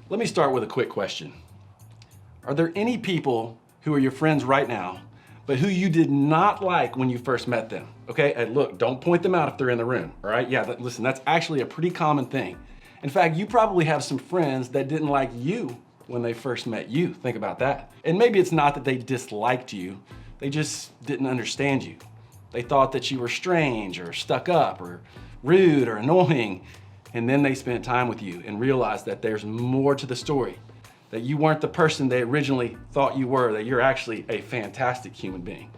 Let me start with a quick question. Are there any people who are your friends right now, but who you did not like when you first met them? Okay, and look, don't point them out if they're in the room, all right? Yeah, listen, that's actually a pretty common thing. In fact, you probably have some friends that didn't like you when they first met you. Think about that. And maybe it's not that they disliked you, they just didn't understand you. They thought that you were strange or stuck up or rude or annoying. And then they spent time with you and realized that there's more to the story, that you weren't the person they originally thought you were, that you're actually a fantastic human being.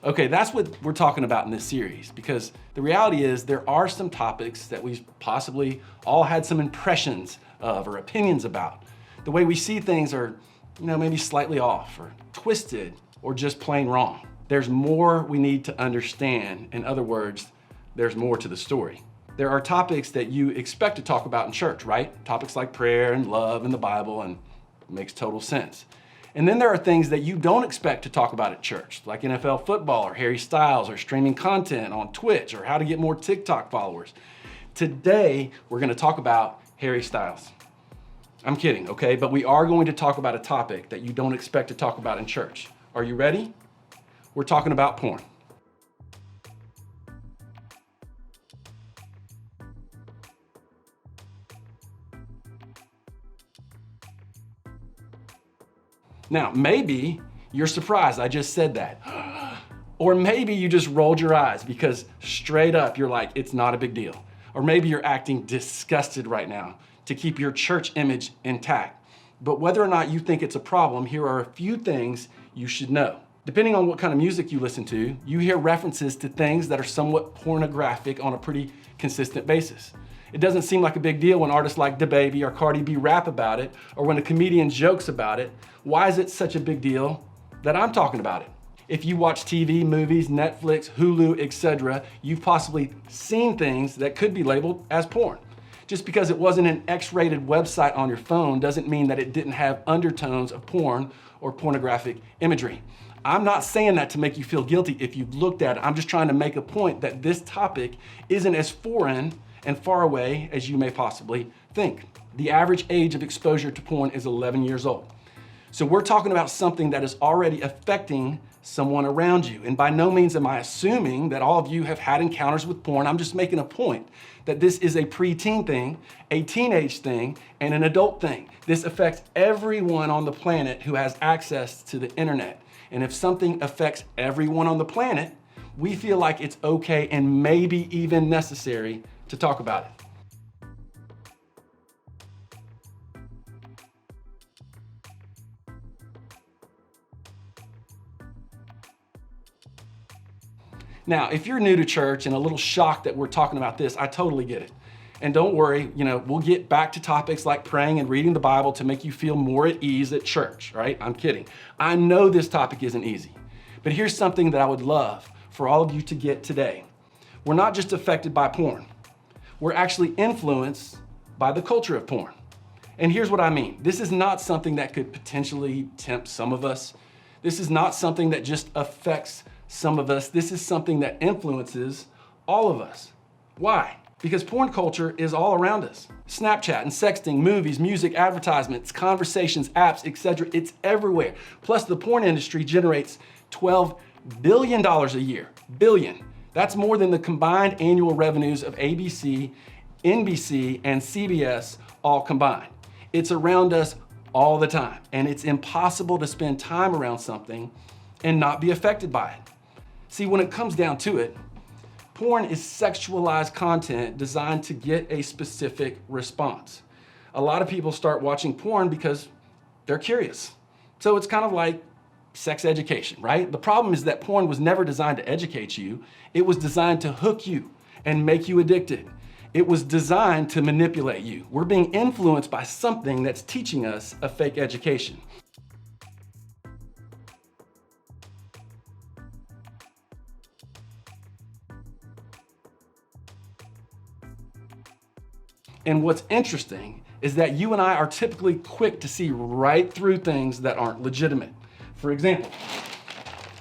Okay, that's what we're talking about in this series, because the reality is there are some topics that we've possibly all had some impressions of or opinions about. The way we see things are, maybe slightly off or twisted or just plain wrong. There's more we need to understand. In other words, there's more to the story. There are topics that you expect to talk about in church, right? Topics like prayer and love and the Bible, and it makes total sense. And then there are things that you don't expect to talk about at church, like NFL football or Harry Styles or streaming content on Twitch or how to get more TikTok followers. Today, we're gonna talk about Harry Styles. I'm kidding, okay? But we are going to talk about a topic that you don't expect to talk about in church. Are you ready? We're talking about porn. Now, maybe you're surprised I just said that. Or maybe you just rolled your eyes because straight up you're like, it's not a big deal. Or maybe you're acting disgusted right now to keep your church image intact. But whether or not you think it's a problem, here are a few things you should know. Depending on what kind of music you listen to, you hear references to things that are somewhat pornographic on a pretty consistent basis. It doesn't seem like a big deal when artists like DaBaby or Cardi B rap about it, or when a comedian jokes about it. Why is it such a big deal that I'm talking about it? If you watch TV, movies, Netflix, Hulu, etc., you've possibly seen things that could be labeled as porn. Just because it wasn't an X-rated website on your phone doesn't mean that it didn't have undertones of porn or pornographic imagery. I'm not saying that to make you feel guilty if you've looked at it. I'm just trying to make a point that this topic isn't as foreign and far away as you may possibly think. The average age of exposure to porn is 11 years old. So we're talking about something that is already affecting someone around you. And by no means am I assuming that all of you have had encounters with porn. I'm just making a point that this is a preteen thing, a teenage thing, and an adult thing. This affects everyone on the planet who has access to the internet. And if something affects everyone on the planet, we feel like it's okay and maybe even necessary to talk about it. Now, if you're new to church and a little shocked that we're talking about this, I totally get it. And don't worry, we'll get back to topics like praying and reading the Bible to make you feel more at ease at church, right? I'm kidding. I know this topic isn't easy, but here's something that I would love for all of you to get today. We're not just affected by porn. We're actually influenced by the culture of porn. And here's what I mean. This is not something that could potentially tempt some of us. This is not something that just affects some of us. This is something that influences all of us. Why? Because porn culture is all around us. Snapchat and sexting, movies, music, advertisements, conversations, apps, etc. It's everywhere. Plus the porn industry generates $12 billion a year. Billion. That's more than the combined annual revenues of ABC, NBC, and CBS all combined. It's around us all the time, and it's impossible to spend time around something and not be affected by it. See, when it comes down to it, porn is sexualized content designed to get a specific response. A lot of people start watching porn because they're curious. So it's kind of like sex education, right? The problem is that porn was never designed to educate you. It was designed to hook you and make you addicted. It was designed to manipulate you. We're being influenced by something that's teaching us a fake education. And what's interesting is that you and I are typically quick to see right through things that aren't legitimate. For example,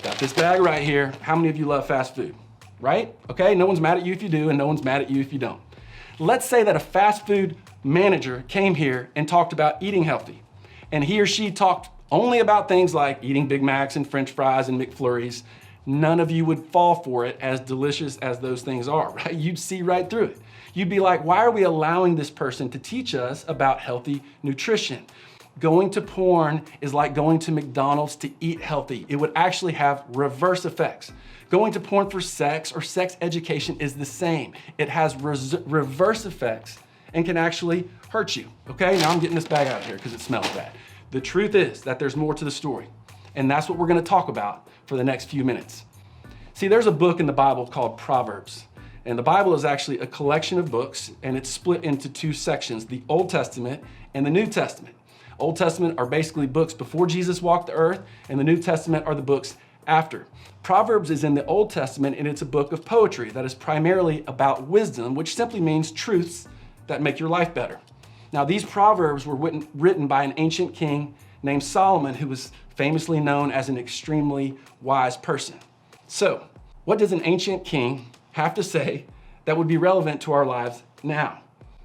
got this bag right here. How many of you love fast food? Right? Okay, no one's mad at you if you do, and no one's mad at you if you don't. Let's say that a fast food manager came here and talked about eating healthy, and he or she talked only about things like eating Big Macs and French fries and McFlurries, none of you would fall for it, as delicious as those things are, right? You'd see right through it. You'd be like, why are we allowing this person to teach us about healthy nutrition? Going to porn is like going to McDonald's to eat healthy. It would actually have reverse effects. Going to porn for sex or sex education is the same. It has reverse effects and can actually hurt you, okay? Now I'm getting this bag out of here because it smells bad. The truth is that there's more to the story, and that's what we're gonna talk about for the next few minutes. See, there's a book in the Bible called Proverbs, and the Bible is actually a collection of books, and it's split into two sections, the Old Testament and the New Testament. Old Testament are basically books before Jesus walked the earth, and the New Testament are the books after. Proverbs is in the Old Testament, and it's a book of poetry that is primarily about wisdom, which simply means truths that make your life better. Now, these Proverbs were written by an ancient king named Solomon, who was famously known as an extremely wise person. So, what does an ancient king have to say that would be relevant to our lives now?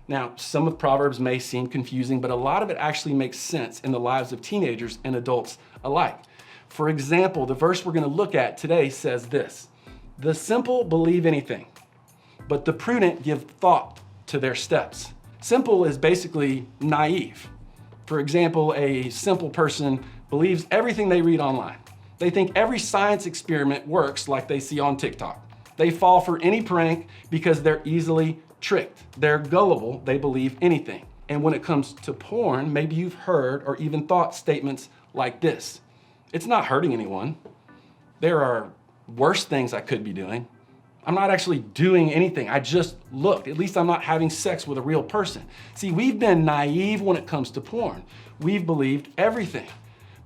Now, some of Proverbs may seem confusing, but a lot of it actually makes sense in the lives of teenagers and adults alike. For example, the verse we're going to look at today says this: "The simple believe anything, but the prudent give thought to their steps." Simple is basically naive. For example, a simple person believes everything they read online. They think every science experiment works like they see on TikTok. They fall for any prank because they're easily tricked. They're gullible, they believe anything. And when it comes to porn, maybe you've heard or even thought statements like this: "It's not hurting anyone. There are worse things I could be doing. I'm not actually doing anything. I just looked. At least I'm not having sex with a real person." See, we've been naive when it comes to porn. We've believed everything.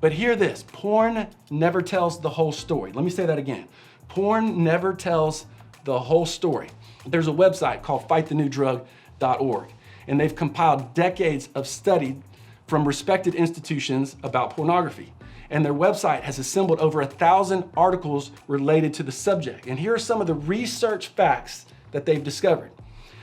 But hear this: porn never tells the whole story. Let me say that again. Porn never tells the whole story. There's a website called fightthenewdrug.org, and they've compiled decades of study from respected institutions about pornography. And their website has assembled over 1,000 articles related to the subject. And here are some of the research facts that they've discovered.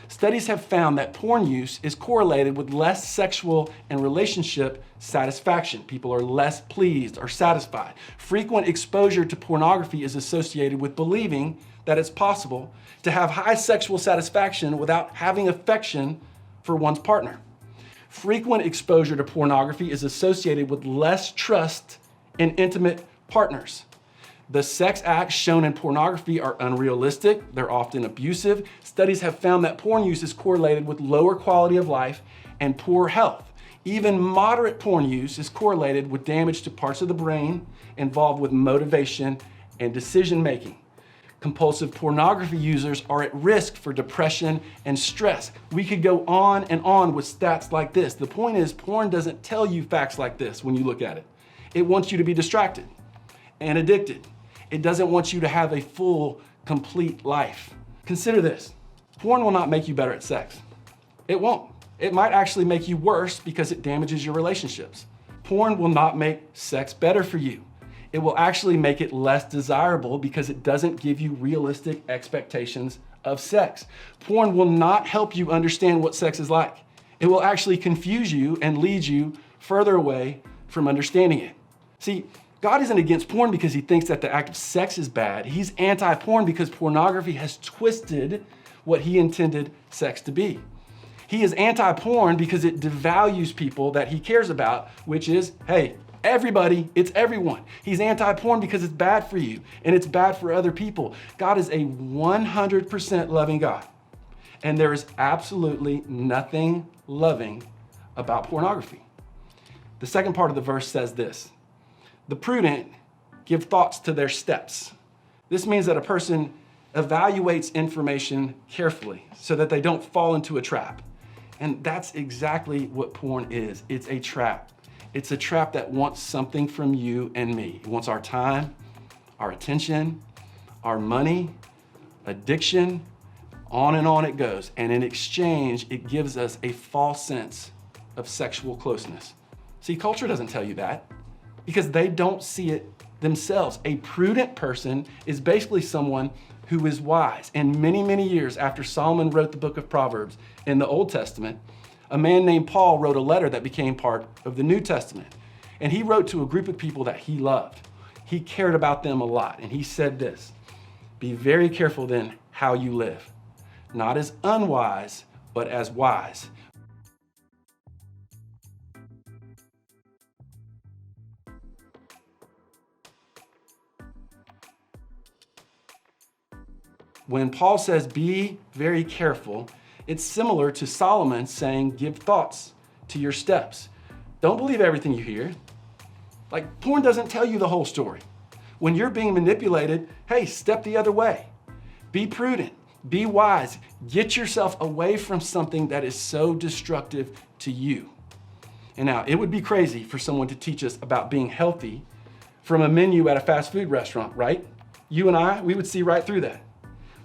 Studies have found that porn use is correlated with less sexual and relationship satisfaction. People are less pleased or satisfied. Frequent exposure to pornography is associated with believing that it's possible to have high sexual satisfaction without having affection for one's partner. Frequent exposure to pornography is associated with less trust in intimate partners. The sex acts shown in pornography are unrealistic. They're often abusive. Studies have found that porn use is correlated with lower quality of life and poor health. Even moderate porn use is correlated with damage to parts of the brain involved with motivation and decision making. Compulsive pornography users are at risk for depression and stress. We could go on and on with stats like this. The point is, porn doesn't tell you facts like this when you look at it. It wants you to be distracted and addicted. It doesn't want you to have a full, complete life. Consider this: porn will not make you better at sex. It won't. It might actually make you worse because it damages your relationships. Porn will not make sex better for you. It will actually make it less desirable because it doesn't give you realistic expectations of sex. Porn will not help you understand what sex is like. It will actually confuse you and lead you further away from understanding it. See, God isn't against porn because he thinks that the act of sex is bad. He's anti-porn because pornography has twisted what he intended sex to be. He is anti-porn because it devalues people that he cares about, which is, hey, everybody, it's everyone. He's anti-porn because it's bad for you and it's bad for other people. God is a 100% loving God, and there is absolutely nothing loving about pornography. The second part of the verse says this: "The prudent give thoughts to their steps." This means that a person evaluates information carefully so that they don't fall into a trap. And that's exactly what porn is. It's a trap. It's a trap that wants something from you and me. It wants our time, our attention, our money, addiction, on and on it goes. And in exchange, it gives us a false sense of sexual closeness. See, culture doesn't tell you that because they don't see it themselves. A prudent person is basically someone who is wise. And many, many years after Solomon wrote the book of Proverbs in the Old Testament, A man named Paul wrote a letter that became part of the New Testament. And he wrote to a group of people that he loved. He cared about them a lot. And he said this, "Be very careful then how you live, not as unwise, but as wise." When Paul says, "Be very careful," it's similar to Solomon saying, "Give thoughts to your steps." Don't believe everything you hear. Like, porn doesn't tell you the whole story. When you're being manipulated, hey, step the other way. Be prudent, be wise, get yourself away from something that is so destructive to you. And now, it would be crazy for someone to teach us about being healthy from a menu at a fast food restaurant, right? You and I, we would see right through that.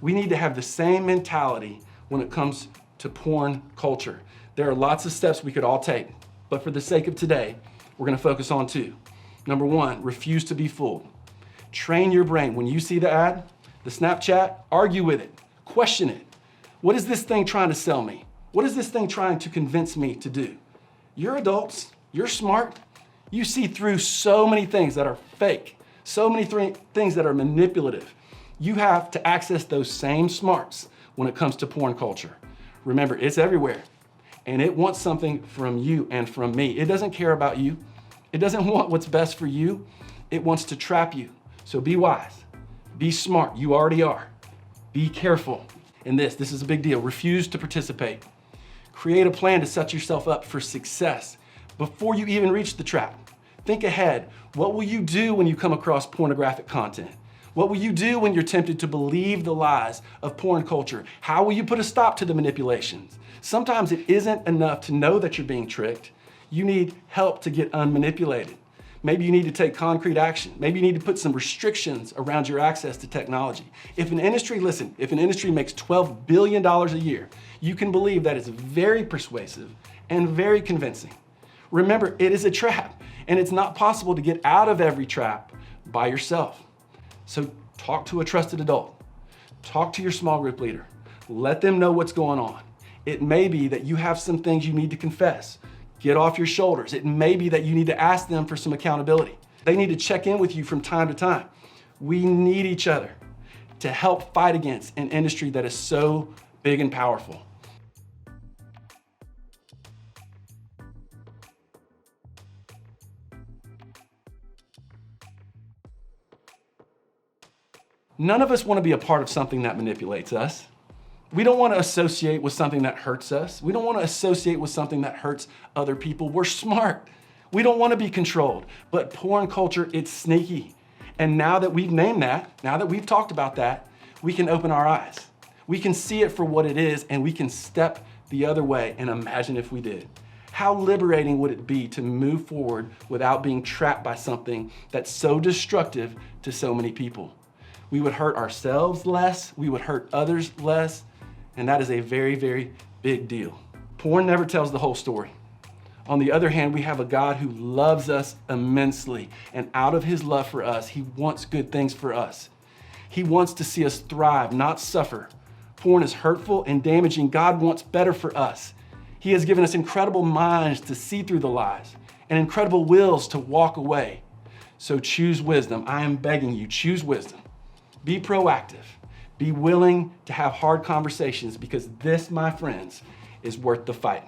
We need to have the same mentality when it comes to porn culture. There are lots of steps we could all take, but for the sake of today, we're gonna focus on two. Number one, refuse to be fooled. Train your brain. When you see the ad, the Snapchat, argue with it, question it. What is this thing trying to sell me? What is this thing trying to convince me to do? You're adults, you're smart. You see through so many things that are fake, so many things that are manipulative. You have to access those same smarts when it comes to porn culture. Remember, it's everywhere, and it wants something from you and from me. It doesn't care about you. It doesn't want what's best for you. It wants to trap you. So be wise, be smart. You already are. Be careful. And this is a big deal. Refuse to participate. Create a plan to set yourself up for success before you even reach the trap. Think ahead. What will you do when you come across pornographic content? What will you do when you're tempted to believe the lies of porn culture? How will you put a stop to the manipulations? Sometimes it isn't enough to know that you're being tricked. You need help to get unmanipulated. Maybe you need to take concrete action. Maybe you need to put some restrictions around your access to technology. If an industry makes $12 billion a year, you can believe that it's very persuasive and very convincing. Remember, it is a trap, and it's not possible to get out of every trap by yourself. So talk to a trusted adult. Talk to your small group leader. Let them know what's going on. It may be that you have some things you need to confess. Get off your shoulders. It may be that you need to ask them for some accountability. They need to check in with you from time to time. We need each other to help fight against an industry that is so big and powerful. None of us want to be a part of something that manipulates us. We don't want to associate with something that hurts us. We don't want to associate with something that hurts other people. We're smart. We don't want to be controlled. But porn culture, it's sneaky. And now that we've named that, now that we've talked about that, we can open our eyes. We can see it for what it is, and we can step the other way and imagine if we did. How liberating would it be to move forward without being trapped by something that's so destructive to so many people? We would hurt ourselves less, we would hurt others less, and that is a very, very big deal. Porn never tells the whole story. On the other hand, we have a God who loves us immensely, and out of his love for us, he wants good things for us. He wants to see us thrive, not suffer. Porn is hurtful and damaging. God wants better for us. He has given us incredible minds to see through the lies and incredible wills to walk away. So choose wisdom. I am begging you, choose wisdom. Be proactive. Be willing to have hard conversations, because this, my friends, is worth the fight.